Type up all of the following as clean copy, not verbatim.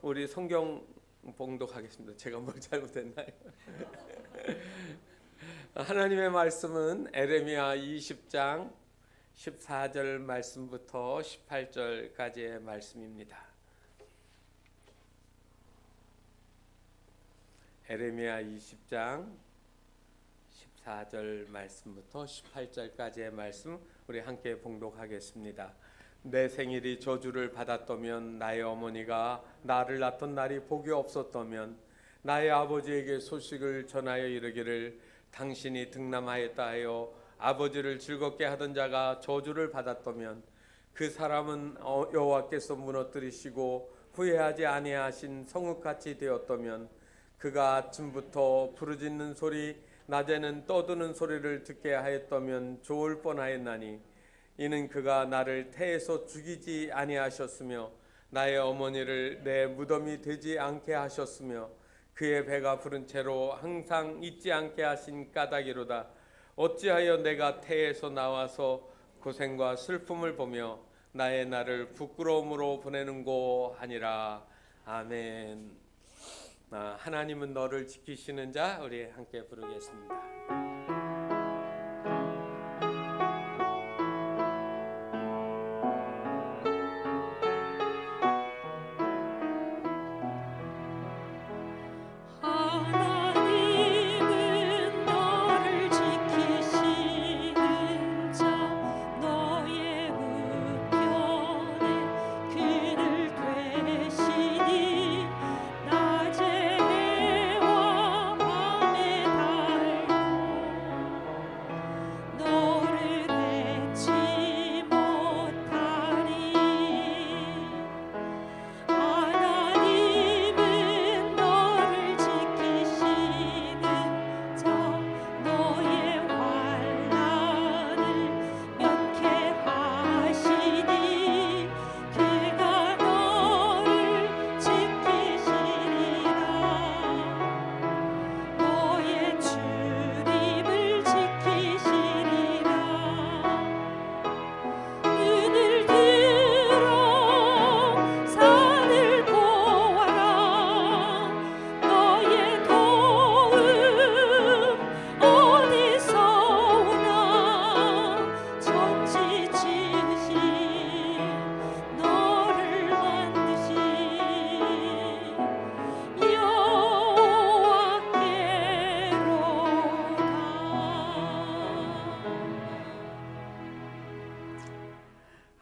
우리 성경 봉독하겠습니다. 제가 뭘 잘못했나요? 하나님의 말씀은 에레미야 20장 14절 말씀부터 18절까지의 말씀입니다. 에레미야 20장 14절 말씀부터 18절까지의 말씀 우리 함께 봉독하겠습니다. 내 생일이 저주를 받았다면, 나의 어머니가 나를 낳던 날이 복이 없었다면, 나의 아버지에게 소식을 전하여 이르기를 당신이 등남하였다 하여 아버지를 즐겁게 하던 자가 저주를 받았다면, 그 사람은 여호와께서 무너뜨리시고 후회하지 아니하신 성읍같이 되었다면, 그가 아침부터 부르짖는 소리, 낮에는 떠드는 소리를 듣게 하였다면 좋을 뻔하였나니, 이는 그가 나를 태에서 죽이지 아니하셨으며 나의 어머니를 내 무덤이 되지 않게 하셨으며 그의 배가 부른 채로 항상 잊지 않게 하신 까닭이로다. 어찌하여 내가 태에서 나와서 고생과 슬픔을 보며 나의 날을 부끄러움으로 보내는고 하니라. 아멘. 하나님은 너를 지키시는 자, 우리 함께 부르겠습니다.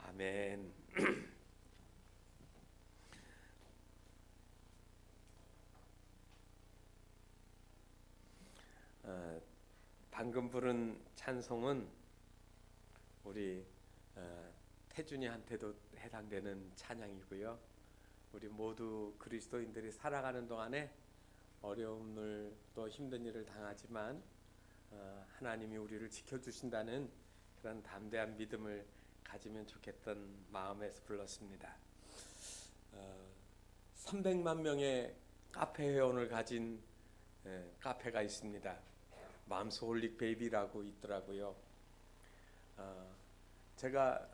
아멘. 방금 부른 찬송은 우리 태준이한테도 해당되는 찬양이고요. 우리 모두 그리스도인들이 살아가는 동안에 어려움을 또 힘든 일을 당하지만 하나님이 우리를 지켜주신다는 그런 담대한 믿음을 가지면 좋겠던 마음에서 불렀습니다. 300만 명의 카페 회원을 가진 카페가 있습니다. 맘스 홀릭 베이비라고 있더라고요. 제가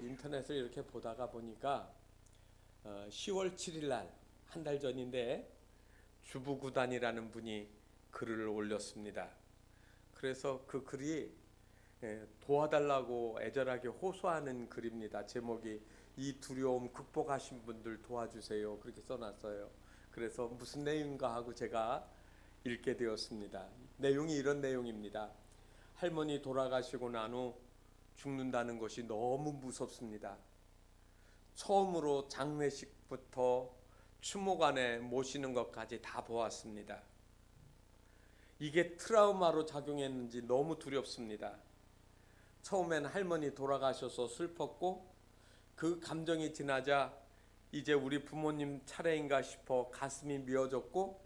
인터넷을 이렇게 보다가 보니까 10월 7일 날, 한 달 전인데 주부구단이라는 분이 글을 올렸습니다. 그래서 그 글이 도와달라고 애절하게 호소하는 글입니다. 제목이 이 두려움 극복하신 분들 도와주세요, 그렇게 써놨어요. 그래서 무슨 내용인가 하고 제가 읽게 되었습니다. 내용이 이런 내용입니다. 할머니 돌아가시고 난 후 죽는다는 것이 너무 무섭습니다. 처음으로 장례식부터 추모관에 모시는 것까지 다 보았습니다. 이게 트라우마로 작용했는지 너무 두렵습니다. 처음엔 할머니 돌아가셔서 슬펐고 그 감정이 지나자 이제 우리 부모님 차례인가 싶어 가슴이 미어졌고,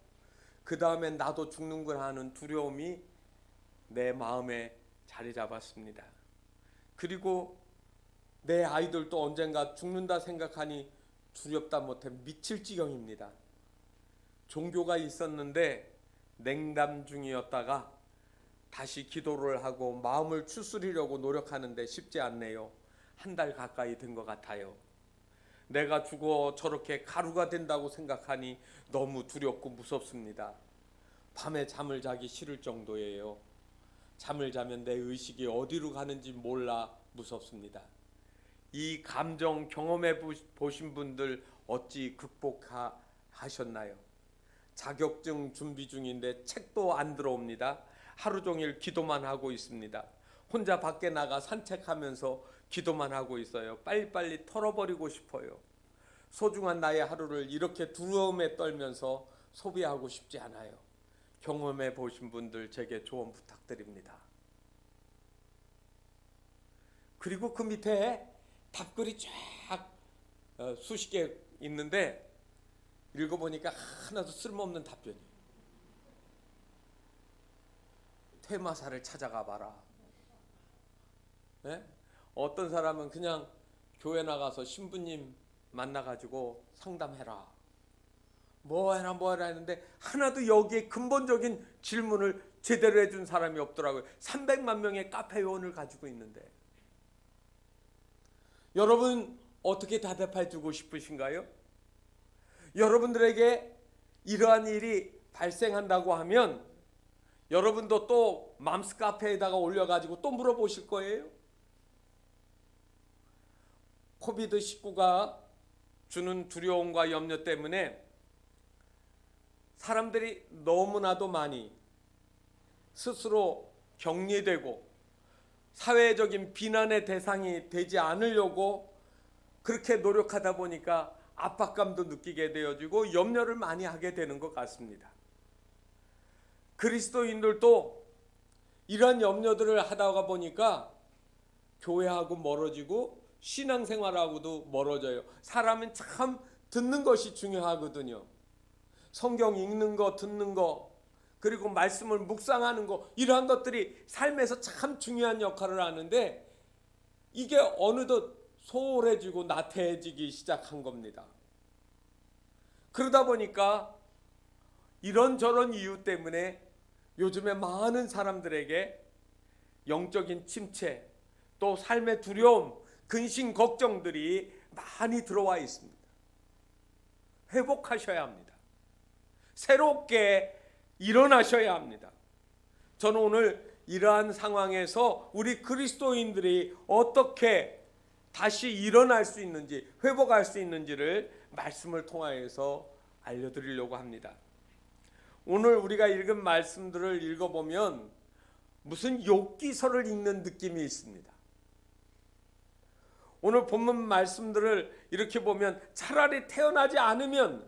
그 다음엔 나도 죽는구나 하는 두려움이 내 마음에 자리 잡았습니다. 그리고 내 아이들도 언젠가 죽는다 생각하니 두렵다 못해 미칠 지경입니다. 종교가 있었는데 냉담 중이었다가 다시 기도를 하고 마음을 추스리려고 노력하는데 쉽지 않네요. 한 달 가까이 된 것 같아요. 내가 죽어 저렇게 가루가 된다고 생각하니 너무 두렵고 무섭습니다. 밤에 잠을 자기 싫을 정도예요. 잠을 자면 내 의식이 어디로 가는지 몰라 무섭습니다. 이 감정 경험해 보신 분들 어찌 극복하셨나요? 자격증 준비 중인데 책도 안 들어옵니다. 하루 종일 기도만 하고 있습니다. 혼자 밖에 나가 산책하면서 기도만 하고 있어요. 빨리빨리 털어버리고 싶어요. 소중한 나의 하루를 이렇게 두려움에 떨면서 소비하고 싶지 않아요. 경험해 보신 분들 제게 조언 부탁드립니다. 그리고 그 밑에 답글이 쫙 수십 개 있는데 읽어보니까 하나도 쓸모없는 답변이에요. 퇴마사를 찾아가 봐라. 네? 어떤 사람은 그냥 교회 나가서 신부님 만나가지고 상담해라. 뭐 해라 했는데 하나도 여기에 근본적인 질문을 제대로 해준 사람이 없더라고요. 300만 명의 카페 회원을 가지고 있는데. 여러분 어떻게 대답해 주고 싶으신가요? 여러분들에게 이러한 일이 발생한다고 하면 여러분도 또 맘스 카페에다가 올려가지고 또 물어보실 거예요. 코비드19가 주는 두려움과 염려 때문에 사람들이 너무나도 많이 스스로 격리되고 사회적인 비난의 대상이 되지 않으려고 그렇게 노력하다 보니까 압박감도 느끼게 되어지고 염려를 많이 하게 되는 것 같습니다. 그리스도인들도 이런 염려들을 하다가 보니까 교회하고 멀어지고 신앙생활하고도 멀어져요. 사람은 참 듣는 것이 중요하거든요. 성경 읽는 거, 듣는 거, 그리고 말씀을 묵상하는 거, 이러한 것들이 삶에서 참 중요한 역할을 하는데 이게 어느덧 소홀해지고 나태해지기 시작한 겁니다. 그러다 보니까 이런저런 이유 때문에 요즘에 많은 사람들에게 영적인 침체, 또 삶의 두려움, 근심, 걱정들이 많이 들어와 있습니다. 회복하셔야 합니다. 새롭게 일어나셔야 합니다. 저는 오늘 이러한 상황에서 우리 그리스도인들이 어떻게 다시 일어날 수 있는지, 회복할 수 있는지를 말씀을 통하여서 알려드리려고 합니다. 오늘 우리가 읽은 말씀들을 읽어보면 무슨 욥기서를 읽는 느낌이 있습니다. 오늘 본문 말씀들을 이렇게 보면 차라리 태어나지 않으면,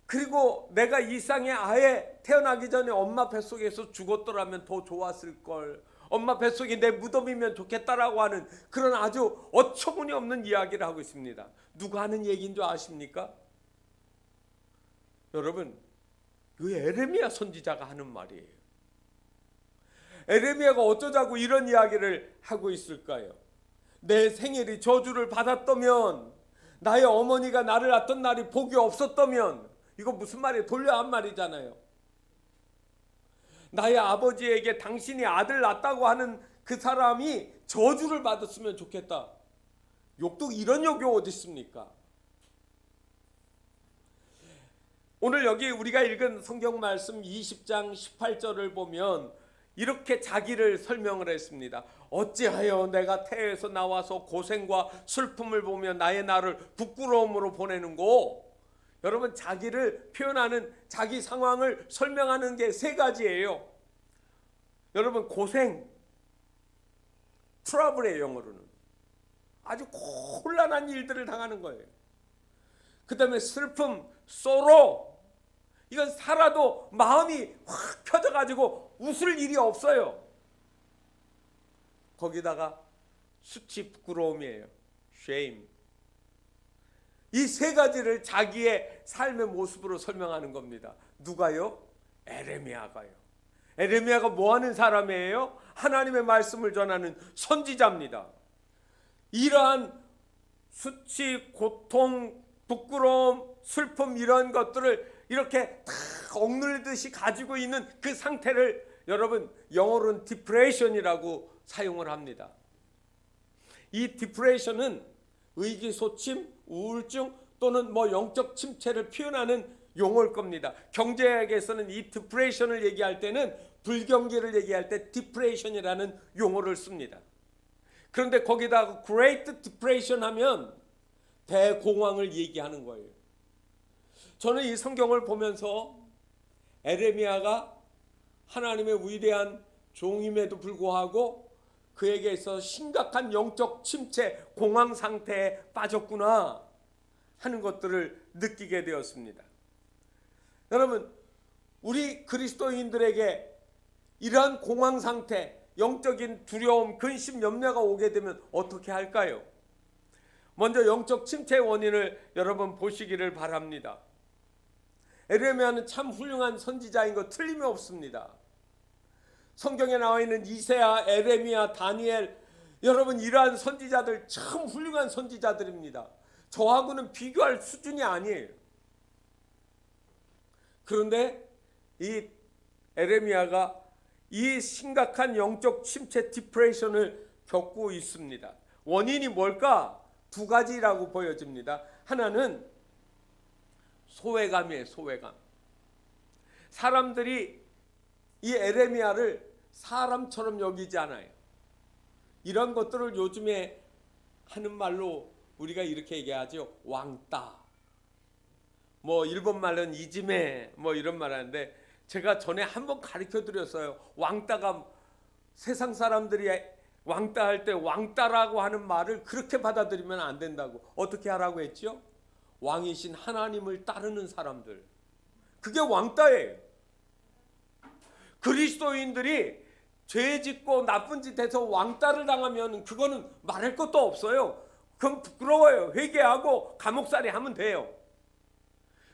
그리고 내가 이 땅에 아예 태어나기 전에 엄마 뱃속에서 죽었더라면 더 좋았을 걸, 엄마 뱃속이 내 무덤이면 좋겠다라고 하는 그런 아주 어처구니 없는 이야기를 하고 있습니다. 누가 하는 얘기인 줄 아십니까? 여러분, 그 에레미야 선지자가 하는 말이에요. 에레미야가 어쩌자고 이런 이야기를 하고 있을까요? 내 생일이 저주를 받았다면, 나의 어머니가 나를 낳던 날이 복이 없었다면, 이거 무슨 말이에요? 돌려 한 말이잖아요. 나의 아버지에게 당신이 아들 낳았다고 하는 그 사람이 저주를 받았으면 좋겠다. 욕도 이런 욕이 어디 있습니까? 오늘 여기 우리가 읽은 성경 말씀 20장 18절을 보면 이렇게 자기를 설명을 했습니다. 어찌하여 내가 태에서 나와서 고생과 슬픔을 보며 나의 날을 부끄러움으로 보내는고? 여러분, 자기를 표현하는, 자기 상황을 설명하는 게 세 가지예요. 여러분, 고생, 트러블의 영어로는 아주 곤란한 일들을 당하는 거예요. 그 다음에 슬픔, sorrow, 이건 살아도 마음이 확 펴져가지고 웃을 일이 없어요. 거기다가 수치, 부끄러움이에요. shame. 이 세 가지를 자기의 삶의 모습으로 설명하는 겁니다. 누가요? 에레미야가요. 에레미야가 뭐 하는 사람이에요? 하나님의 말씀을 전하는 선지자입니다. 이러한 수치, 고통, 부끄러움, 슬픔, 이런 것들을 이렇게 다 억눌리듯이 가지고 있는 그 상태를 여러분 영어로는 디프레션이라고 사용을 합니다. 이 디프레션은 의기소침, 우울증 또는 뭐 영적 침체를 표현하는 용어일 겁니다. 경제학에서는 이 디프레션을 얘기할 때는 불경기를 얘기할 때 디프레션이라는 용어를 씁니다. 그런데 거기다가 Great Depression 하면 대공황을 얘기하는 거예요. 저는 이 성경을 보면서 에레미야가 하나님의 위대한 종임에도 불구하고 그에게 있어 심각한 영적 침체, 공황 상태에 빠졌구나 하는 것들을 느끼게 되었습니다. 여러분, 우리 그리스도인들에게 이러한 공황 상태, 영적인 두려움, 근심, 염려가 오게 되면 어떻게 할까요? 먼저 영적 침체의 원인을 여러분 보시기를 바랍니다. 에레미야는 참 훌륭한 선지자인 거 틀림없습니다. 성경에 나와 있는 이세야, 에레미야, 다니엘, 여러분 이러한 선지자들 참 훌륭한 선지자들입니다. 저하고는 비교할 수준이 아니에요. 그런데 이 에레미야가 이 심각한 영적 침체 디프레션을 겪고 있습니다. 원인이 뭘까? 두 가지라고 보여집니다. 하나는 소외감이에요. 소외감. 사람들이 이 에레미야를 사람처럼 여기지 않아요. 이런 것들을 요즘에 하는 말로 우리가 이렇게 얘기하죠. 왕따. 뭐 일본 말은 이지메 뭐 이런 말 하는데 제가 전에 한번 가르쳐 드렸어요. 왕따가 세상 사람들이 왕따할 때 왕따라고 하는 말을 그렇게 받아들이면 안 된다고. 어떻게 하라고 했죠? 왕이신 하나님을 따르는 사람들. 그게 왕따예요. 그리스도인들이 죄 짓고 나쁜 짓 해서 왕따를 당하면 그거는 말할 것도 없어요. 그건 부끄러워요. 회개하고 감옥살이 하면 돼요.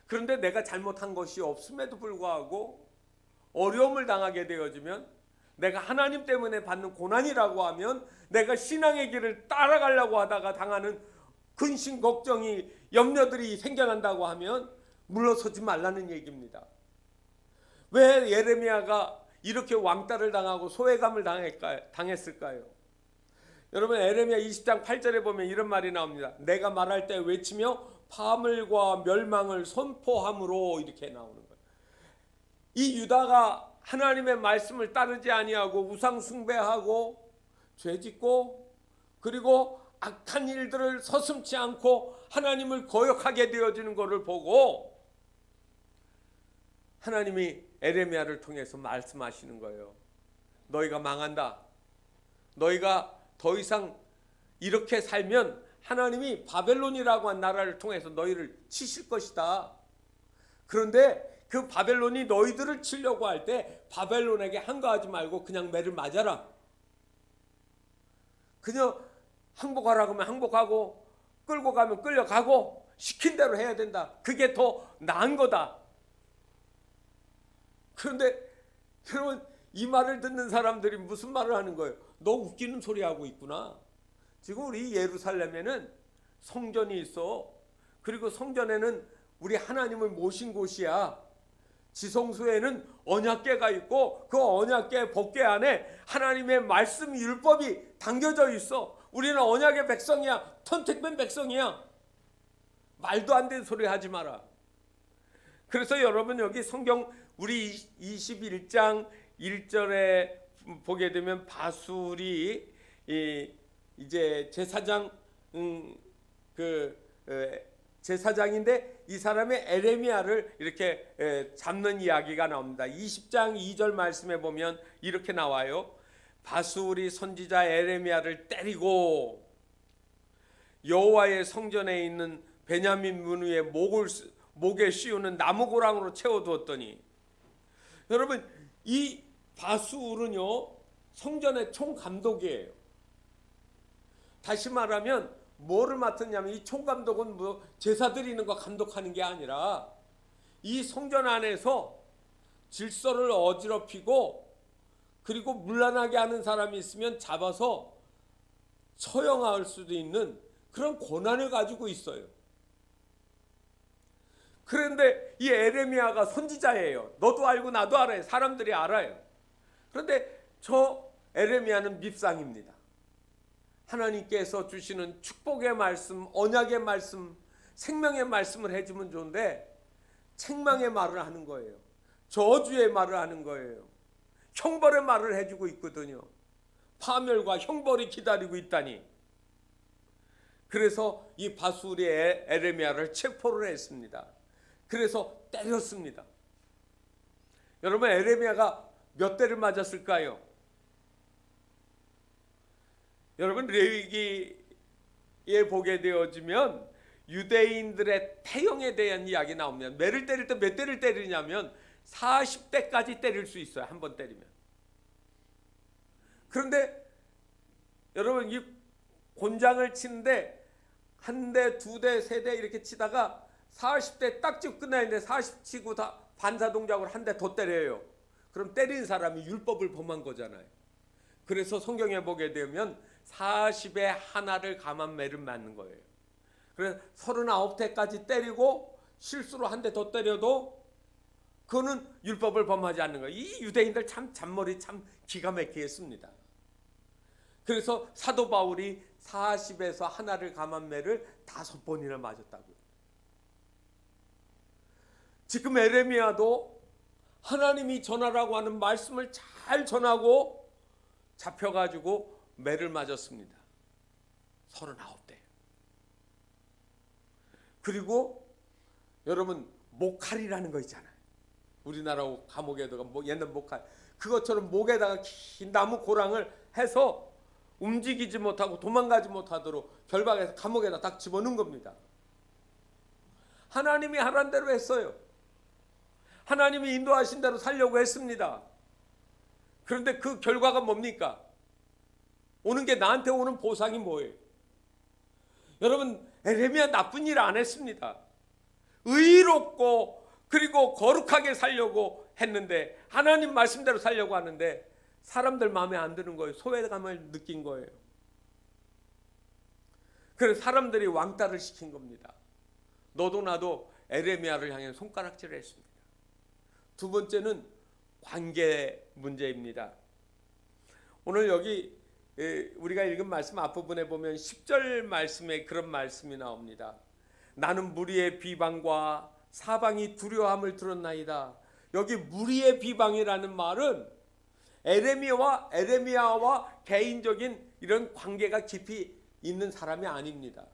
그런데 내가 잘못한 것이 없음에도 불구하고 어려움을 당하게 되어지면, 내가 하나님 때문에 받는 고난이라고 하면, 내가 신앙의 길을 따라가려고 하다가 당하는 근심, 걱정이, 염려들이 생겨난다고 하면 물러서지 말라는 얘기입니다. 왜 예레미야가 이렇게 왕따를 당하고 소외감을 당했을까요? 여러분, 예레미야 20장 8절에 보면 이런 말이 나옵니다. 내가 말할 때 외치며 파멸과 멸망을 선포함으로, 이렇게 나오는 거예요. 이 유다가 하나님의 말씀을 따르지 아니하고 우상 숭배하고 죄짓고 그리고 악한 일들을 서슴지 않고 하나님을 거역하게 되어지는 것을 보고 하나님이 에레미야를 통해서 말씀하시는 거예요. 너희가 망한다. 너희가 더 이상 이렇게 살면 하나님이 바벨론이라고 한 나라를 통해서 너희를 치실 것이다. 그런데 그 바벨론이 너희들을 치려고 할 때 바벨론에게 항거하지 말고 그냥 매를 맞아라. 그냥 항복하라고 하면 항복하고 끌고 가면 끌려가고 시킨 대로 해야 된다. 그게 더 나은 거다. 그런데 여러분, 이 말을 듣는 사람들이 무슨 말을 하는 거예요? 너 웃기는 소리 하고 있구나. 지금 우리 예루살렘에는 성전이 있어. 그리고 성전에는 우리 하나님을 모신 곳이야. 지성소에는 언약궤가 있고 그 언약궤 법궤 안에 하나님의 말씀 율법이 담겨져 있어. 우리는 언약의 백성이야. 선택된 백성이야. 말도 안 되는 소리 하지 마라. 그래서 여러분, 여기 성경 우리 21장 1절에 보게 되면 바술이 이제 제사장인데 이 사람의 에레미야를 이렇게 잡는 이야기가 나옵니다. 20장 2절 말씀에 보면 이렇게 나와요. 바술이 선지자 에레미야를 때리고 여호와의 성전에 있는 베냐민 문 위에 목에 씌우는 나무고랑으로 채워두었더니, 여러분, 이 바술은요 성전의 총감독이에요. 다시 말하면 뭐를 맡았냐면, 이 총감독은 뭐 제사 드리는 거 감독하는 게 아니라 이 성전 안에서 질서를 어지럽히고 그리고 문란하게 하는 사람이 있으면 잡아서 처형할 수도 있는 그런 권한을 가지고 있어요. 그런데 이 에레미야가 선지자예요. 너도 알고 나도 알아요. 사람들이 알아요. 그런데 저 에레미야는 밉상입니다. 하나님께서 주시는 축복의 말씀, 언약의 말씀, 생명의 말씀을 해주면 좋은데 책망의 말을 하는 거예요. 저주의 말을 하는 거예요. 형벌의 말을 해주고 있거든요. 파멸과 형벌이 기다리고 있다니. 그래서 이 바수리의 에레미야를 체포를 했습니다. 그래서 때렸습니다. 여러분, 에레미야가 몇 대를 맞았을까요? 여러분, 레위기에 보게 되어지면 유대인들의 태형에 대한 이야기 나옵니다. 매를 때릴 때 몇 대를 때리냐면 40대까지 때릴 수 있어요. 한 번 때리면. 그런데 여러분, 이 곤장을 치는데 한 대, 두 대, 세 대 이렇게 치다가 40대 딱 치고 끝나는데 40 치고 다 반사 동작으로 한 대 더 때려요. 그럼 때린 사람이 율법을 범한 거잖아요. 그래서 성경에 보게 되면 40에 하나를 감한 매를 맞는 거예요. 그래서 39대까지 때리고 실수로 한 대 더 때려도 그거는 율법을 범하지 않는 거예요. 이 유대인들 참 잔머리 참 기가 막히겠습니다. 그래서 사도 바울이 40에서 하나를 감한 매를 5번이나 맞았다고요. 지금 에레미야도 하나님이 전하라고 하는 말씀을 잘 전하고 잡혀가지고 매를 맞았습니다. 39대. 그리고 여러분, 목칼이라는 거 있잖아요. 우리나라 감옥에다가 옛날 목칼, 그것처럼 목에다가 긴 나무 고랑을 해서 움직이지 못하고 도망가지 못하도록 결박해서 감옥에다 딱 집어넣은 겁니다. 하나님이 하라는 대로 했어요. 하나님이 인도하신 대로 살려고 했습니다. 그런데 그 결과가 뭡니까? 오는 게 나한테 오는 보상이 뭐예요? 여러분, 에레미야 나쁜 일 안 했습니다. 의롭고 그리고 거룩하게 살려고 했는데, 하나님 말씀대로 살려고 하는데 사람들 마음에 안 드는 거예요. 소외감을 느낀 거예요. 그래서 사람들이 왕따를 시킨 겁니다. 너도 나도 에레미야를 향해 손가락질을 했습니다. 두 번째는 관계 문제입니다. 오늘 여기 우리가 읽은 말씀 앞부분에 보면 10절 말씀에 그런 말씀이 나옵니다. 나는 무리의 비방과 사방이 두려움을 들었나이다. 여기 무리의 비방이라는 말은 에레미야와 개인적인 이런 관계가 깊이 있는 사람이 아닙니다.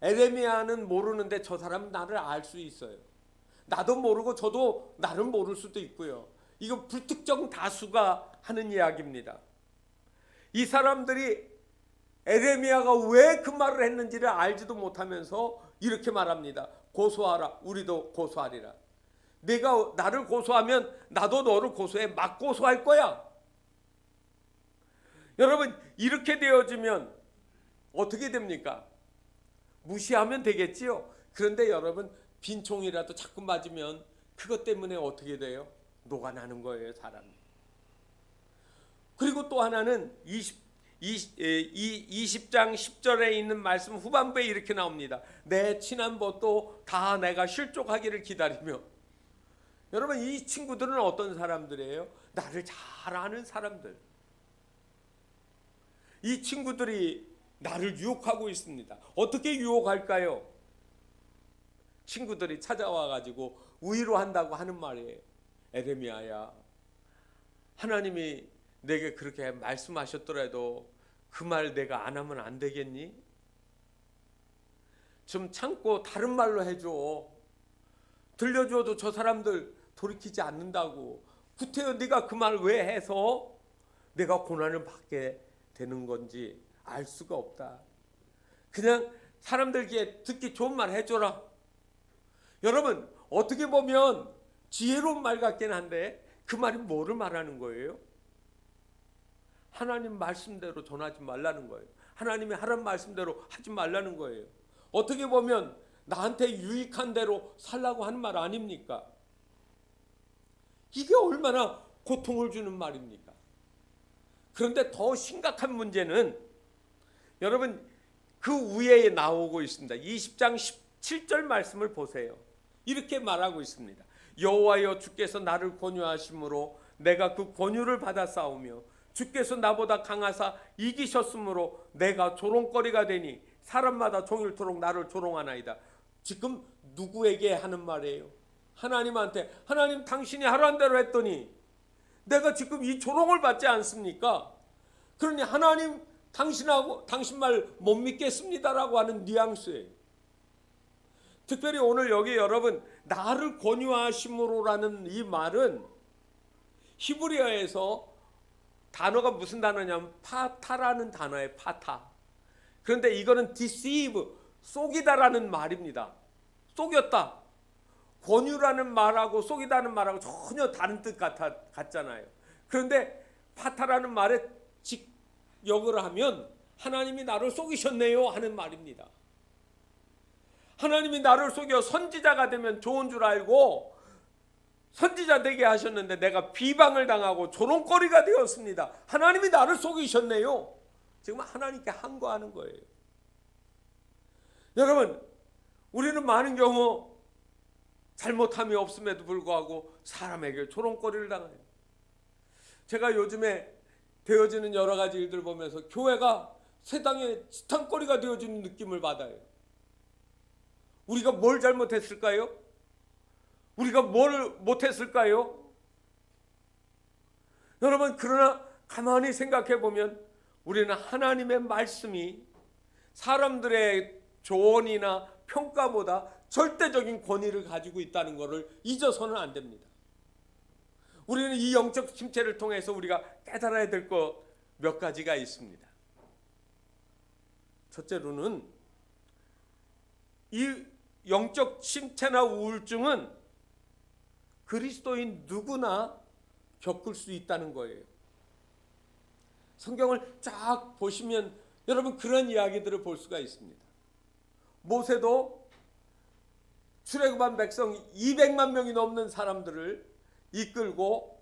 에레미야는 모르는데 저 사람은 나를 알 수 있어요. 나도 모르고 저도 나를 모를 수도 있고요. 이거 불특정 다수가 하는 이야기입니다. 이 사람들이 에레미야가 왜 그 말을 했는지를 알지도 못하면서 이렇게 말합니다. 고소하라. 우리도 고소하리라. 네가 나를 고소하면 나도 너를 고소해. 막 고소할 거야. 여러분, 이렇게 되어지면 어떻게 됩니까? 무시하면 되겠지요. 그런데 여러분, 빈총이라도 자꾸 맞으면 그것 때문에 어떻게 돼요? 녹아나는 거예요, 사람이. 그리고 또 하나는 20장 10절에 있는 말씀 후반부에 이렇게 나옵니다. 내 친한 벗도 다 내가 실족하기를 기다리며. 여러분, 이 친구들은 어떤 사람들이에요? 나를 잘 아는 사람들. 이 친구들이 나를 유혹하고 있습니다. 어떻게 유혹할까요? 친구들이 찾아와 가지고 위로한다고 하는 말이에요. 에레미야야, 하나님이 내게 그렇게 말씀하셨더라도 그 말 내가 안 하면 안 되겠니? 좀 참고 다른 말로 해줘. 들려줘도 저 사람들 돌이키지 않는다고. 구태여 네가 그 말 왜 해서 내가 고난을 받게 되는 건지 알 수가 없다. 그냥 사람들에게 듣기 좋은 말 해줘라. 여러분, 어떻게 보면 지혜로운 말 같긴 한데 그 말이 뭐를 말하는 거예요? 하나님 말씀대로 전하지 말라는 거예요. 하나님이 하라는 말씀대로 하지 말라는 거예요. 어떻게 보면 나한테 유익한 대로 살라고 하는 말 아닙니까? 이게 얼마나 고통을 주는 말입니까? 그런데 더 심각한 문제는 여러분, 그 위에 나오고 있습니다. 20장 17절 말씀을 보세요. 이렇게 말하고 있습니다. 여호와여, 주께서 나를 권유하심으로 내가 그 권유를 받아 싸우며 주께서 나보다 강하사 이기셨으므로 내가 조롱거리가 되니 사람마다 종일토록 나를 조롱하나이다. 지금 누구에게 하는 말이에요? 하나님한테. 하나님, 당신이 하라는 대로 했더니 내가 지금 이 조롱을 받지 않습니까? 그러니 하나님, 당신 말 못 믿겠습니다라고 하는 뉘앙스예요. 특별히 오늘 여기 여러분, 나를 권유하심으로라는 이 말은 히브리어에서 단어가 무슨 단어냐면 파타라는 단어예요. 파타. 그런데 이거는 deceive, 속이다라는 말입니다. 속였다. 권유라는 말하고 속이다는 말하고 전혀 다른 뜻 같잖아요. 그런데 파타라는 말에 직역을 하면 하나님이 나를 속이셨네요 하는 말입니다. 하나님이 나를 속여 선지자가 되면 좋은 줄 알고 선지자 되게 하셨는데 내가 비방을 당하고 조롱거리가 되었습니다. 하나님이 나를 속이셨네요. 지금 하나님께 항거하는 거예요. 여러분, 우리는 많은 경우 잘못함이 없음에도 불구하고 사람에게 조롱거리를 당해요. 제가 요즘에 되어지는 여러 가지 일들 보면서 교회가 세상의 지탄거리가 되어지는 느낌을 받아요. 우리가 뭘 잘못했을까요? 우리가 뭘 못했을까요? 여러분, 그러나 가만히 생각해 보면 우리는 하나님의 말씀이 사람들의 조언이나 평가보다 절대적인 권위를 가지고 있다는 것을 잊어서는 안 됩니다. 우리는 이 영적 침체를 통해서 우리가 깨달아야 될 것 몇 가지가 있습니다. 첫째로는 이 영적 침체나 우울증은 그리스도인 누구나 겪을 수 있다는 거예요. 성경을 쫙 보시면 여러분 그런 이야기들을 볼 수가 있습니다. 모세도 출애굽한 백성 200만 명이 넘는 사람들을 이끌고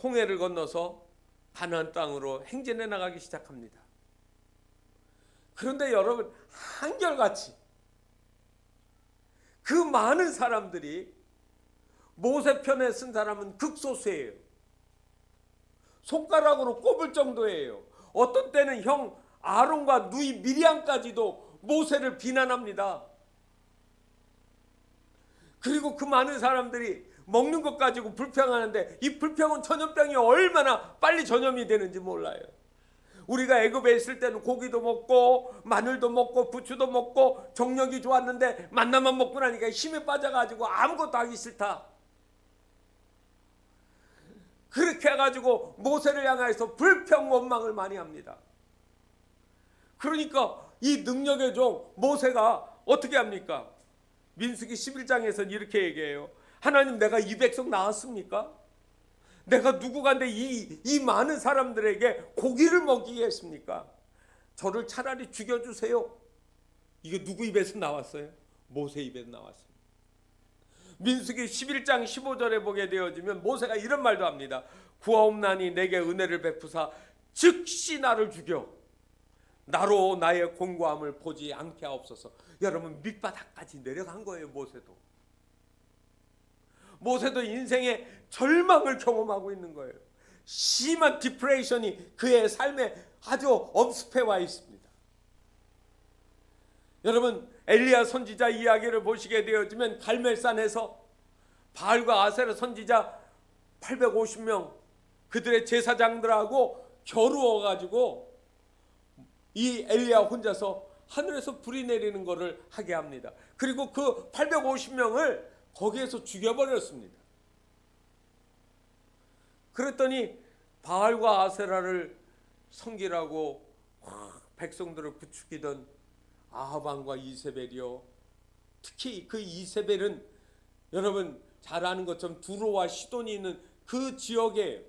홍해를 건너서 가나안 땅으로 행진해 나가기 시작합니다. 그런데 여러분, 한결같이 그 많은 사람들이 모세 편에 쓴 사람은 극소수예요. 손가락으로 꼽을 정도예요. 어떤 때는 형 아론과 누이 미리암까지도 모세를 비난합니다. 그리고 그 많은 사람들이 먹는 것 가지고 불평하는데 이 불평은 전염병이 얼마나 빨리 전염이 되는지 몰라요. 우리가 애굽에 있을 때는 고기도 먹고 마늘도 먹고 부추도 먹고 정력이 좋았는데 만나만 먹고 나니까 힘이 빠져가지고 아무것도 하기 싫다. 그렇게 해가지고 모세를 향해서 불평 원망을 많이 합니다. 그러니까 이 능력의 종 모세가 어떻게 합니까? 민수기 11장에서는 이렇게 얘기해요. 하나님, 내가 이 백성 낳았습니까? 내가 누구간데 이 많은 사람들에게 고기를 먹이겠습니까? 저를 차라리 죽여주세요. 이게 누구 입에서 나왔어요? 모세 입에서 나왔습니다. 민수기 11장 15절에 보게 되어지면 모세가 이런 말도 합니다. 구하옵나니 내게 은혜를 베푸사 즉시 나를 죽여 나로 나의 공고함을 보지 않게 하옵소서. 여러분, 밑바닥까지 내려간 거예요. 모세도 인생의 절망을 경험하고 있는 거예요. 심한 디프레이션이 그의 삶에 아주 엄습해 와 있습니다. 여러분, 엘리야 선지자 이야기를 보시게 되어지면 갈멜산에서 바알과 아세라 선지자 850명 그들의 제사장들하고 겨루어가지고 이 엘리야 혼자서 하늘에서 불이 내리는 것을 하게 합니다. 그리고 그 850명을 거기에서 죽여버렸습니다. 그랬더니 바알과 아세라를 섬기라고 백성들을 부추기던 아합 왕과 이세벨이요. 특히 그 이세벨은 여러분 잘 아는 것처럼 두로와 시돈이 있는 그 지역에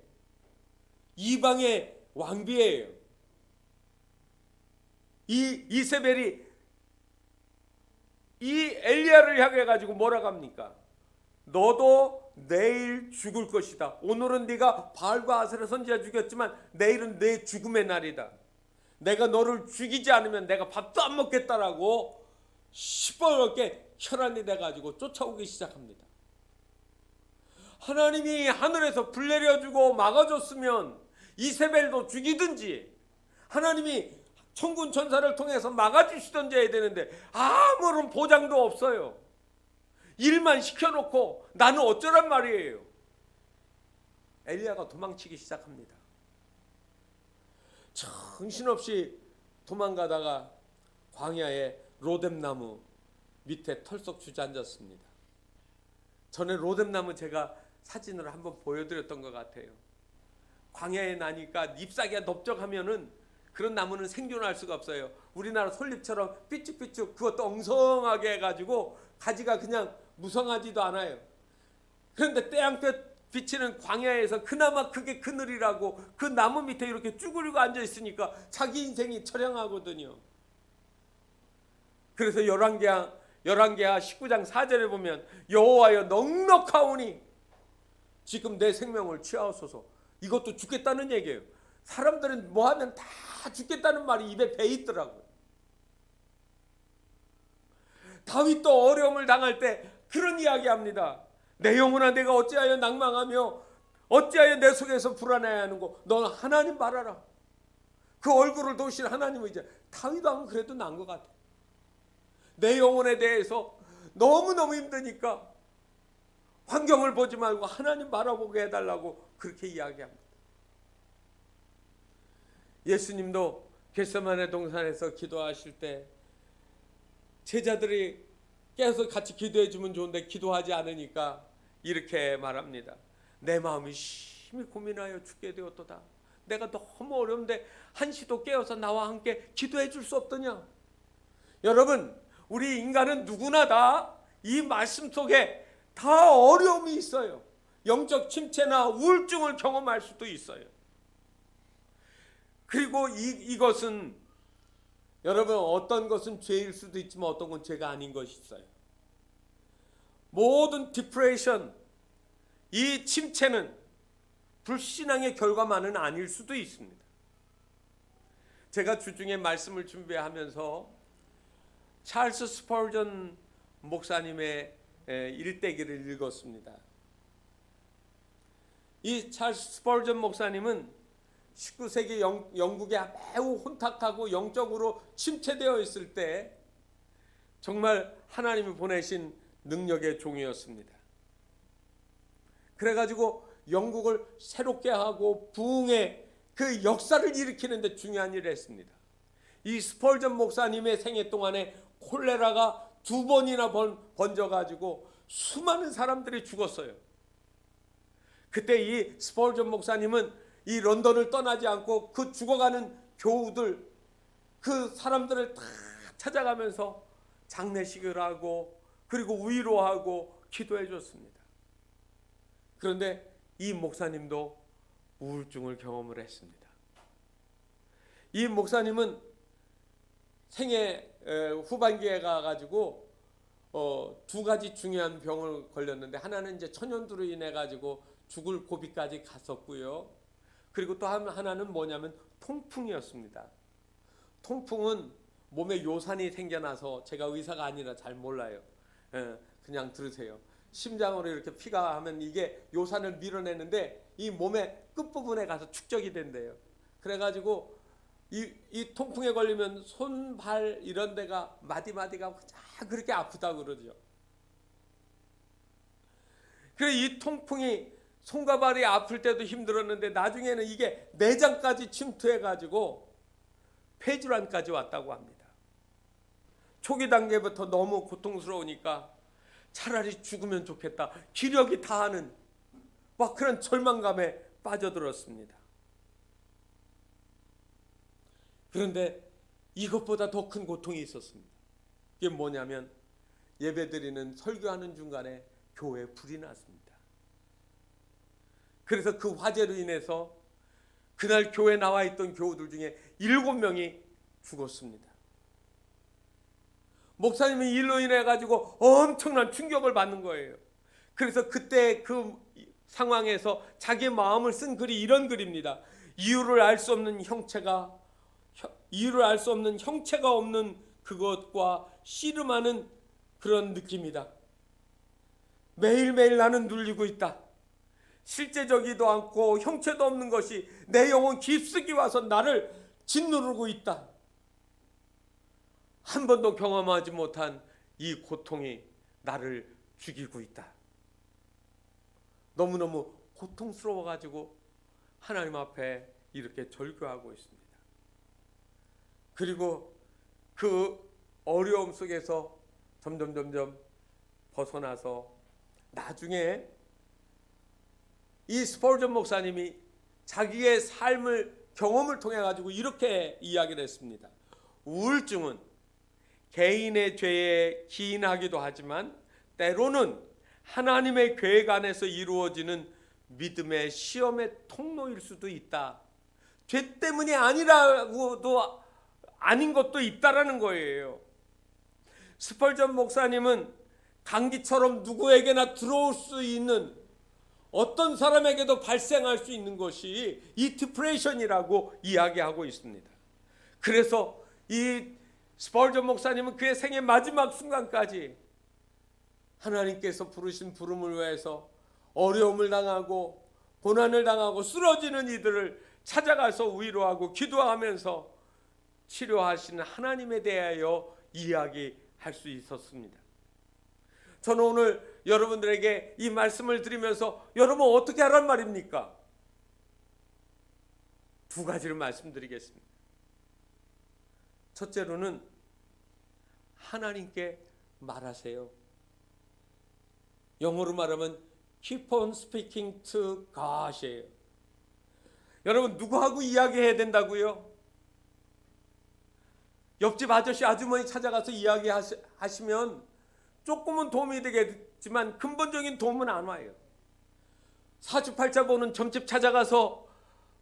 이방의 왕비예요. 이 이세벨이 이 엘리야를 향해 가지고 뭐라고 합니까? 너도 내일 죽을 것이다. 오늘은 네가 바알과 아세라 선지자 죽였지만 내일은 내 죽음의 날이다. 내가 너를 죽이지 않으면 내가 밥도 안 먹겠다라고 시뻘겋게 혈안이 돼가지고 쫓아오기 시작합니다. 하나님이 하늘에서 불 내려주고 막아줬으면 이세벨도 죽이든지 하나님이 천군 천사를 통해서 막아주시던지 해야 되는데 아무런 보장도 없어요. 일만 시켜놓고 나는 어쩌란 말이에요. 엘리야가 도망치기 시작합니다. 정신없이 도망가다가 광야에 로뎀나무 밑에 털썩 주저앉았습니다. 전에 로뎀나무 제가 사진으로 한번 보여드렸던 것 같아요. 광야에 나니까 잎사귀가 넓적하면은 그런 나무는 생존할 수가 없어요. 우리나라 솔잎처럼 삐쭉삐쭉 그것도 엉성하게 해가지고 가지가 그냥 무성하지도 않아요. 그런데 태양볕 비치는 광야에서 그나마 그게 그늘이라고 그 나무 밑에 이렇게 쭈그리고 앉아 있으니까 자기 인생이 처량하거든요. 그래서 열왕기하 19장 4절에 보면 여호와여 넉넉하오니 지금 내 생명을 취하옵소서. 이것도 죽겠다는 얘기예요. 사람들은 뭐 하면 다 죽겠다는 말이 입에 배 있더라고요. 다윗도 어려움을 당할 때 그런 이야기 합니다. 내 영혼아 내가 어찌하여 낭망하며 어찌하여 내 속에서 불안해야 하는고 너는 하나님 바라라. 그 얼굴을 도우실 하나님은 이제 다윗 왕은 그래도 난 것 같아. 내 영혼에 대해서 너무너무 힘드니까 환경을 보지 말고 하나님 바라보게 해달라고 그렇게 이야기합니다. 예수님도 겟세마네 동산에서 기도하실 때 제자들이 깨어서 같이 기도해 주면 좋은데 기도하지 않으니까 이렇게 말합니다. 내 마음이 심히 고민하여 죽게 되었도다. 내가 너무 어려운데 한시도 깨어서 나와 함께 기도해 줄 수 없더냐. 여러분, 우리 인간은 누구나 다 이 말씀 속에 다 어려움이 있어요. 영적 침체나 우울증을 경험할 수도 있어요. 그리고 이것은 여러분 어떤 것은 죄일 수도 있지만 어떤 건 죄가 아닌 것이 있어요. 모든 디프레션, 이 침체는 불신앙의 결과만은 아닐 수도 있습니다. 제가 주중에 말씀을 준비하면서 찰스 스펄전 목사님의 일대기를 읽었습니다. 이 찰스 스펄전 목사님은 19세기 영국에 매우 혼탁하고 영적으로 침체되어 있을 때 정말 하나님이 보내신 능력의 종이었습니다. 그래가지고 영국을 새롭게 하고 부흥의 그 역사를 일으키는 데 중요한 일을 했습니다. 이 스펄전 목사님의 생애 동안에 콜레라가 2번이나 번져가지고 수많은 사람들이 죽었어요. 그때 이 스펄전 목사님은 이 런던을 떠나지 않고 그 죽어가는 교우들, 그 사람들을 다 찾아가면서 장례식을 하고 그리고 위로하고 기도해 줬습니다. 그런데 이 목사님도 우울증을 경험을 했습니다. 이 목사님은 생애 후반기에 가가지고 2가지 중요한 병을 걸렸는데 하나는 이제 천연두로 인해 가지고 죽을 고비까지 갔었고요. 그리고 또 하나는 뭐냐면 통풍이었습니다. 통풍은 몸에 요산이 생겨나서 제가 의사가 아니라 잘 몰라요. 그냥 들으세요. 심장으로 이렇게 피가 하면 이게 요산을 밀어내는데 이 몸의 끝부분에 가서 축적이 된대요. 그래가지고 이 통풍에 걸리면 손, 발 이런 데가 마디마디가 그렇게 아프다고 그러죠. 그래서 이 통풍이 손과 발이 아플 때도 힘들었는데 나중에는 이게 내장까지 침투해가지고 폐질환까지 왔다고 합니다. 초기 단계부터 너무 고통스러우니까 차라리 죽으면 좋겠다. 기력이 다하는 막 그런 절망감에 빠져들었습니다. 그런데 이것보다 더 큰 고통이 있었습니다. 이게 뭐냐면 예배드리는 설교하는 중간에 교회에 불이 났습니다. 그래서 그 화재로 인해서 그날 교회에 나와 있던 교우들 중에 7명이 죽었습니다. 목사님이 일로 인해 가지고 엄청난 충격을 받는 거예요. 그래서 그때 그 상황에서 자기 마음을 쓴 글이 이런 글입니다. 이유를 알 수 없는 형체가 없는 그것과 씨름하는 그런 느낌이다. 매일매일 나는 눌리고 있다. 실제적이도 않고 형체도 없는 것이 내 영혼 깊숙이 와서 나를 짓누르고 있다. 한 번도 경험하지 못한 이 고통이 나를 죽이고 있다. 너무너무 고통스러워가지고 하나님 앞에 이렇게 절규하고 있습니다. 그리고 그 어려움 속에서 점점 벗어나서 나중에 이 스펄전 목사님이 자기의 삶을 경험을 통해 가지고 이렇게 이야기를 했습니다. 우울증은 개인의 죄에 기인하기도 하지만 때로는 하나님의 계획 안에서 이루어지는 믿음의 시험의 통로일 수도 있다. 죄 때문이 아니라고도 아닌 것도 있다라는 거예요. 스펄전 목사님은 감기처럼 누구에게나 들어올 수 있는, 어떤 사람에게도 발생할 수 있는 것이 이 디프레션이라고 이야기하고 있습니다. 그래서 이 스펄전 목사님은 그의 생의 마지막 순간까지 하나님께서 부르신 부름을 위해서 어려움을 당하고 고난을 당하고 쓰러지는 이들을 찾아가서 위로하고 기도하면서 치료하시는 하나님에 대하여 이야기할 수 있었습니다. 저는 오늘 여러분들에게 이 말씀을 드리면서 여러분 어떻게 하란 말입니까? 두 가지를 말씀드리겠습니다. 첫째로는 하나님께 말하세요. 영어로 말하면 keep on speaking to God이에요. 여러분 누구하고 이야기해야 된다고요? 옆집 아저씨 아주머니 찾아가서 이야기하시면 조금은 도움이 되겠지만 근본적인 도움은 안 와요. 사주팔자 보는 점집 찾아가서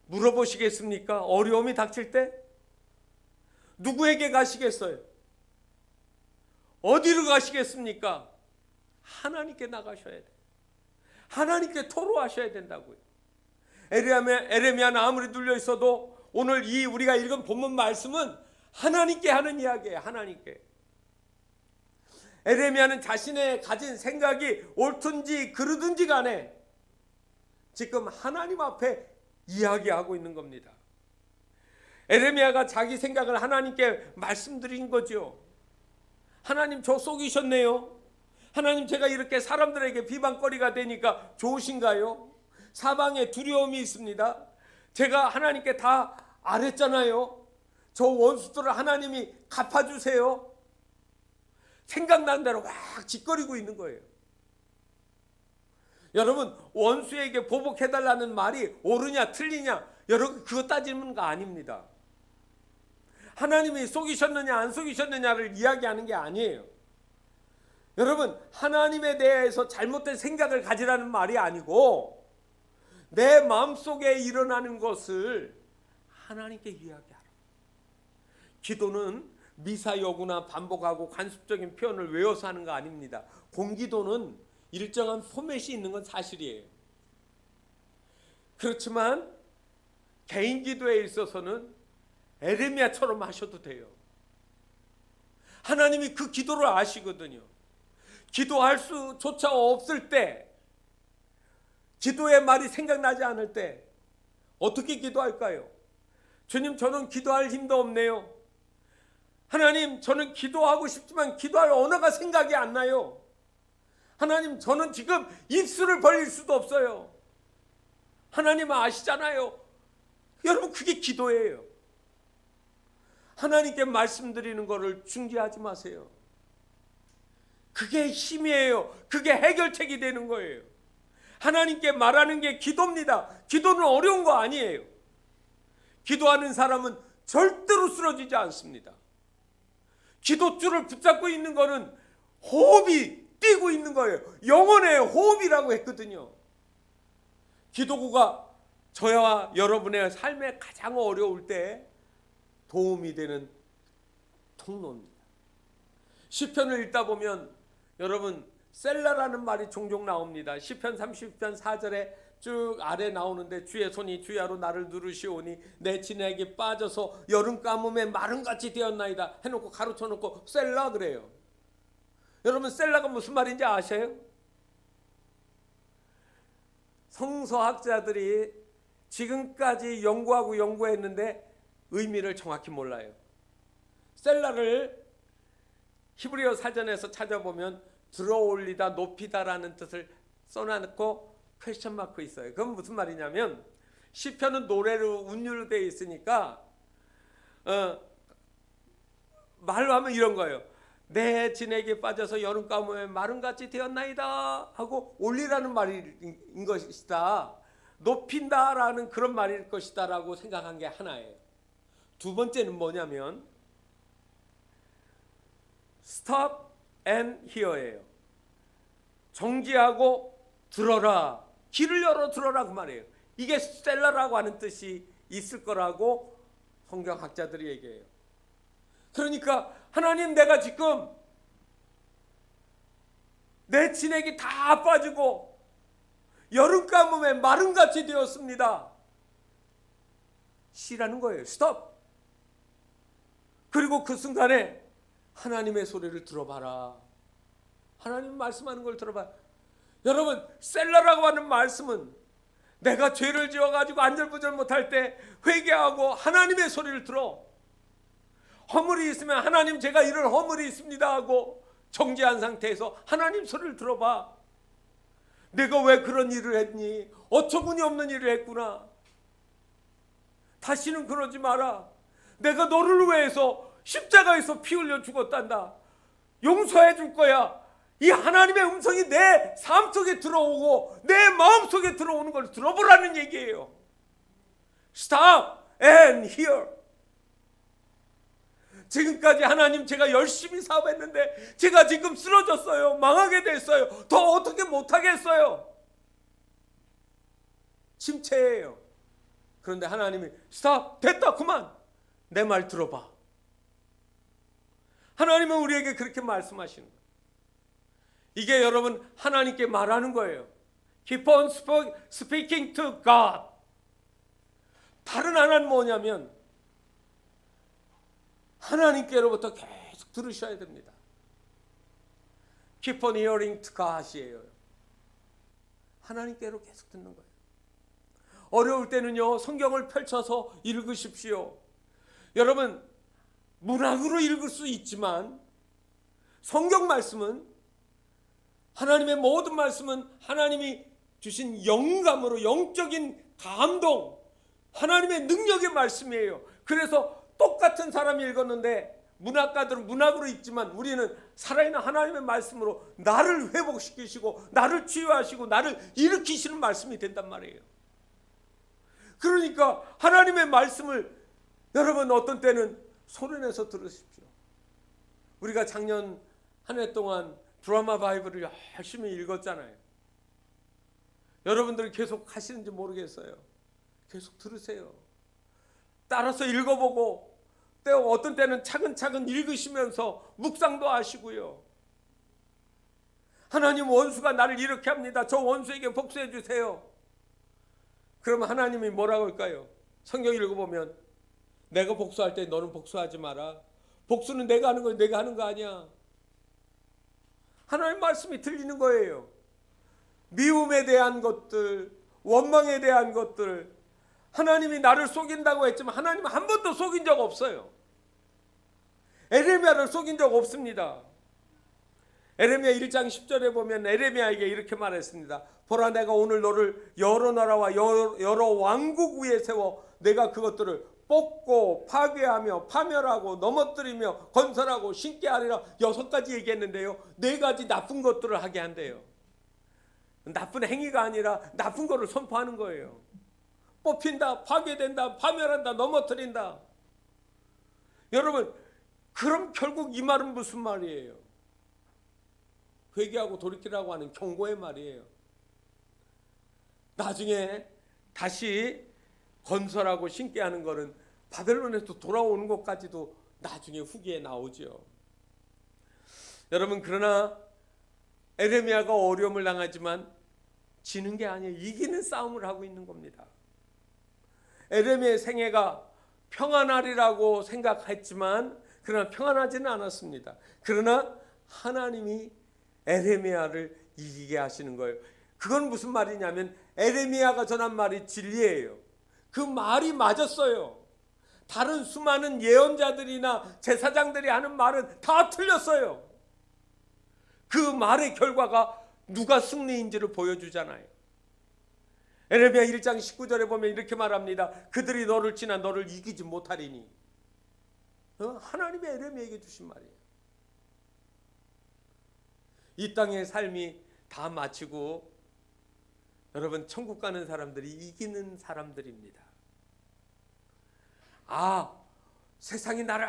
물어보시겠습니까? 어려움이 닥칠 때? 누구에게 가시겠어요? 어디로 가시겠습니까? 하나님께 나가셔야 돼요. 하나님께 토로하셔야 된다고요. 에레미야는 아무리 눌려 있어도 오늘 이 우리가 읽은 본문 말씀은 하나님께 하는 이야기예요. 하나님께. 에레미야는 자신의 가진 생각이 옳든지 그르든지 간에 지금 하나님 앞에 이야기하고 있는 겁니다. 에레미야가 자기 생각을 하나님께 말씀드린 거죠. 하나님 저 속이셨네요. 하나님 제가 이렇게 사람들에게 비방거리가 되니까 좋으신가요? 사방에 두려움이 있습니다. 제가 하나님께 다 알았잖아요. 저 원수들을 하나님이 갚아주세요. 생각난 대로 막 짓거리고 있는 거예요. 여러분 원수에게 보복해달라는 말이 옳으냐 틀리냐 여러분 그거 따지는 거 아닙니다. 하나님이 속이셨느냐 안 속이셨느냐를 이야기하는 게 아니에요. 여러분 하나님에 대해서 잘못된 생각을 가지라는 말이 아니고 내 마음속에 일어나는 것을 하나님께 이야기하라. 기도는 미사여구나 반복하고 관습적인 표현을 외워서 하는 거 아닙니다. 공기도는 일정한 포맷이 있는 건 사실이에요. 그렇지만 개인 기도에 있어서는 에레미야처럼 하셔도 돼요. 하나님이 그 기도를 아시거든요. 기도할 수조차 없을 때, 기도의 말이 생각나지 않을 때 어떻게 기도할까요? 주님 저는 기도할 힘도 없네요. 하나님 저는 기도하고 싶지만 기도할 언어가 생각이 안 나요. 하나님 저는 지금 입술을 벌릴 수도 없어요. 하나님 아시잖아요. 여러분 그게 기도예요. 하나님께 말씀드리는 것을 중지하지 마세요. 그게 힘이에요. 그게 해결책이 되는 거예요. 하나님께 말하는 게 기도입니다. 기도는 어려운 거 아니에요. 기도하는 사람은 절대로 쓰러지지 않습니다. 기도줄을 붙잡고 있는 거는 호흡이 뛰고 있는 거예요. 영혼의 호흡이라고 했거든요. 기도구가 저와 여러분의 삶에 가장 어려울 때 도움이 되는 통로입니다. 시편을 읽다 보면 여러분 셀라라는 말이 종종 나옵니다. 시편 30편 4절에 쭉 아래 나오는데 주의 손이 주야로 나를 누르시오니 내 진액이 빠져서 여름 가뭄에 마름같이 되었나이다 해놓고 가로쳐놓고 셀라 그래요. 여러분 셀라가 무슨 말인지 아세요? 성서학자들이 지금까지 연구하고 연구했는데 의미를 정확히 몰라요. 셀라를 히브리어 사전에서 찾아보면 들어올리다, 높이다라는 뜻을 써놓고 퀘스천 마크 있어요. 그건 무슨 말이냐면 시편은 노래로 운율로 되어 있으니까 말로 하면 이런 거예요. 내 진에게 빠져서 여름 가뭄에 마름같이 되었나이다 하고 올리라는 말인 것이다, 높인다라는 그런 말일 것이다 라고 생각한 게 하나예요. 두 번째는 뭐냐면 stop and hear예요. 정지하고 들어라, 귀를 열어 들어라 그 말이에요. 이게 셀라라고 하는 뜻이 있을 거라고 성경학자들이 얘기해요. 그러니까 하나님, 내가 지금 내 진액이 다 빠지고 여름 가뭄에 마름같이 되었습니다. 쉬라는 거예요. 스톱. 그리고 그 순간에 하나님의 소리를 들어봐라. 하나님 말씀하는 걸 들어봐. 여러분, 셀라라고 하는 말씀은 내가 죄를 지어가지고 안절부절 못할 때 회개하고 하나님의 소리를 들어. 허물이 있으면 하나님, 제가 이런 허물이 있습니다 하고 정지한 상태에서 하나님 소리를 들어봐. 내가 왜 그런 일을 했니? 어처구니 없는 일을 했구나. 다시는 그러지 마라. 내가 너를 위해서 십자가에서 피 흘려 죽었단다. 용서해 줄 거야. 이 하나님의 음성이 내 삶 속에 들어오고 내 마음 속에 들어오는 걸 들어보라는 얘기예요. Stop and hear. 지금까지 하나님, 제가 열심히 사업했는데 제가 지금 쓰러졌어요. 망하게 됐어요. 더 어떻게 못하겠어요. 침체예요. 그런데 하나님이 스탑, 됐다, 그만, 내 말 들어봐. 하나님은 우리에게 그렇게 말씀하시는 거예요. 이게 여러분 하나님께 말하는 거예요. Keep on speaking to God. 다른 하나는 뭐냐면 하나님께로부터 계속 들으셔야 됩니다. Keep on hearing to God이에요. 하나님께로 계속 듣는 거예요. 어려울 때는요, 성경을 펼쳐서 읽으십시오. 여러분, 문학으로 읽을 수 있지만 성경 말씀은, 하나님의 모든 말씀은 하나님이 주신 영감으로, 영적인 감동, 하나님의 능력의 말씀이에요. 그래서 똑같은 사람이 읽었는데 문학가들은 문학으로 읽지만 우리는 살아있는 하나님의 말씀으로 나를 회복시키시고 나를 치유하시고 나를 일으키시는 말씀이 된단 말이에요. 그러니까 하나님의 말씀을 여러분 어떤 때는 소리내서 들으십시오. 우리가 작년 한 해 동안 드라마 바이블을 열심히 읽었잖아요. 여러분들이 계속 하시는지 모르겠어요. 계속 들으세요. 따라서 읽어보고 또 어떤 때는 차근차근 읽으시면서 묵상도 하시고요. 하나님, 원수가 나를 이렇게 합니다. 저 원수에게 복수해 주세요. 그러면 하나님이 뭐라고 할까요? 성경 읽어보면 내가 복수할 때 너는 복수하지 마라. 복수는 내가 하는 거야. 내가 하는 거 아니야. 하나님 말씀이 들리는 거예요. 미움에 대한 것들, 원망에 대한 것들, 하나님이 나를 속인다고 했지만 하나님은 한 번도 속인 적 없어요. 에레미야를 속인 적 없습니다. 에레미야 1장 10절에 보면 에레미야에게 이렇게 말했습니다. 보라, 내가 오늘 너를 여러 나라와 여러 왕국 위에 세워 내가 그것들을 뽑고 파괴하며 파멸하고 넘어뜨리며 건설하고 신게 하리라. 6가지 얘기했는데요, 4가지 나쁜 것들을 하게 한대요. 나쁜 행위가 아니라 나쁜 거를 선포하는 거예요. 뽑힌다, 파괴된다, 파멸한다, 넘어뜨린다. 여러분, 그럼 결국 이 말은 무슨 말이에요? 회개하고 돌이키라고 하는 경고의 말이에요. 나중에 다시 건설하고 신게 하는 거는 바벨론에서 돌아오는 것까지도 나중에 후기에 나오죠. 여러분, 그러나 에레미야가 어려움을 당하지만 지는 게 아니에요. 이기는 싸움을 하고 있는 겁니다. 에레미야의 생애가 평안하리라고 생각했지만 그러나 평안하지는 않았습니다. 그러나 하나님이 에레미야를 이기게 하시는 거예요. 그건 무슨 말이냐면 에레미야가 전한 말이 진리예요. 그 말이 맞았어요. 다른 수많은 예언자들이나 제사장들이 하는 말은 다 틀렸어요. 그 말의 결과가 누가 승리인지를 보여주잖아요. 에레미야 1장 19절에 보면 이렇게 말합니다. 그들이 너를 치나 너를 이기지 못하리니. 하나님의 에레미야에게 주신 말이에요. 이 땅의 삶이 다 마치고 여러분 천국 가는 사람들이 이기는 사람들입니다. 세상이 나를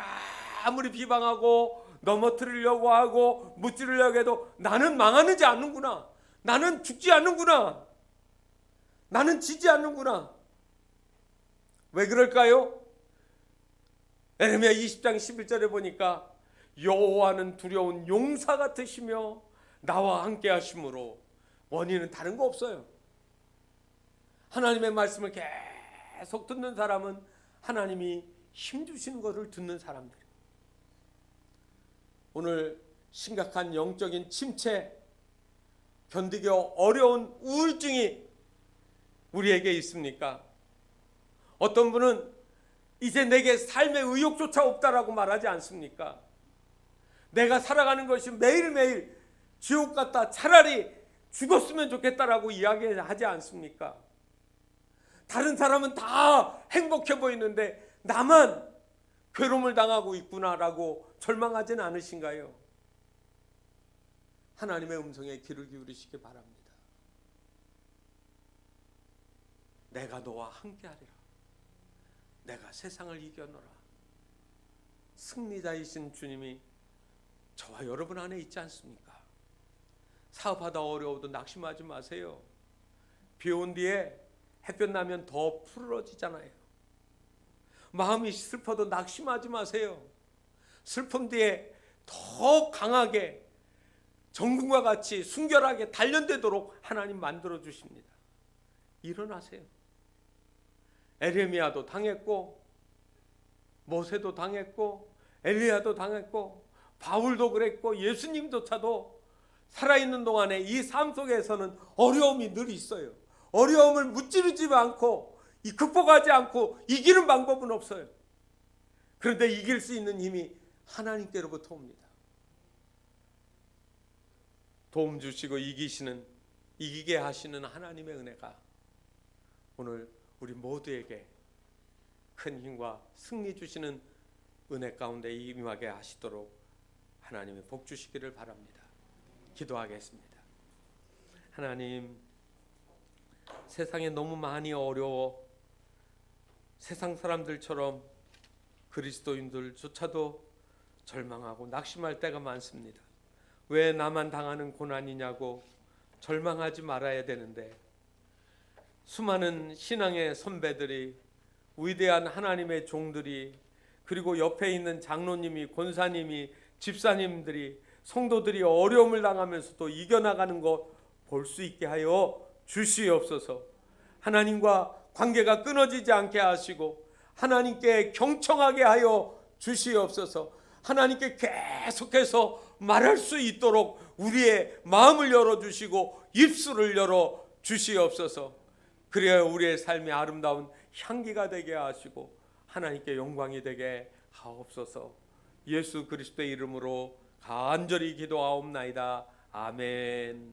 아무리 비방하고 넘어뜨리려고 하고 무찌르려고 해도 나는 망하지 않는구나. 나는 죽지 않는구나. 나는 지지 않는구나. 왜 그럴까요? 에레미야 20장 11절에 보니까 여호와는 두려운 용사 같으시며 나와 함께 하심으로. 원인은 다른 거 없어요. 하나님의 말씀을 계속 듣는 사람은 하나님이 힘주시는 것을 듣는 사람들. 오늘 심각한 영적인 침체, 견디기 어려운 우울증이 우리에게 있습니까? 어떤 분은 이제 내게 삶의 의욕조차 없다라고 말하지 않습니까? 내가 살아가는 것이 매일매일 지옥 같다, 차라리 죽었으면 좋겠다라고 이야기하지 않습니까? 다른 사람은 다 행복해 보이는데 나만 괴로움을 당하고 있구나라고 절망하지는 않으신가요? 하나님의 음성에 귀를 기울이시기 바랍니다. 내가 너와 함께하리라. 내가 세상을 이겨노라. 승리자이신 주님이 저와 여러분 안에 있지 않습니까? 사업하다 어려워도 낙심하지 마세요. 비 온 뒤에 햇볕 나면 더 푸르러지잖아요. 마음이 슬퍼도 낙심하지 마세요. 슬픔 뒤에 더 강하게 정금과 같이 순결하게 단련되도록 하나님 만들어 주십니다. 일어나세요. 에레미야도 당했고 모세도 당했고 엘리야도 당했고 바울도 그랬고 예수님조차도 살아있는 동안에 이 삶 속에서는 어려움이 늘 있어요. 어려움을 무찌르지 않고 극복하지 않고 이기는 방법은 없어요. 그런데 이길 수 있는 힘이 하나님께로부터 옵니다. 도움 주시고 이기게 하시는 하나님의 은혜가 오늘 우리 모두에게 큰 힘과 승리 주시는 은혜 가운데 임하게 하시도록 하나님의 복 주시기를 바랍니다. 기도하겠습니다. 하나님, 세상에 너무 많이 어려워 세상 사람들처럼 그리스도인들조차도 절망하고 낙심할 때가 많습니다. 왜 나만 당하는 고난이냐고 절망하지 말아야 되는데, 수많은 신앙의 선배들이, 위대한 하나님의 종들이, 그리고 옆에 있는 장로님이, 권사님이, 집사님들이, 성도들이 어려움을 당하면서도 이겨나가는 것 볼 수 있게 하여 주시옵소서. 하나님과 관계가 끊어지지 않게 하시고 하나님께 경청하게 하여 주시옵소서. 하나님께 계속해서 말할 수 있도록 우리의 마음을 열어주시고 입술을 열어 주시옵소서. 그래야 우리의 삶이 아름다운 향기가 되게 하시고 하나님께 영광이 되게 하옵소서. 예수 그리스도의 이름으로 간절히 기도하옵나이다. 아멘.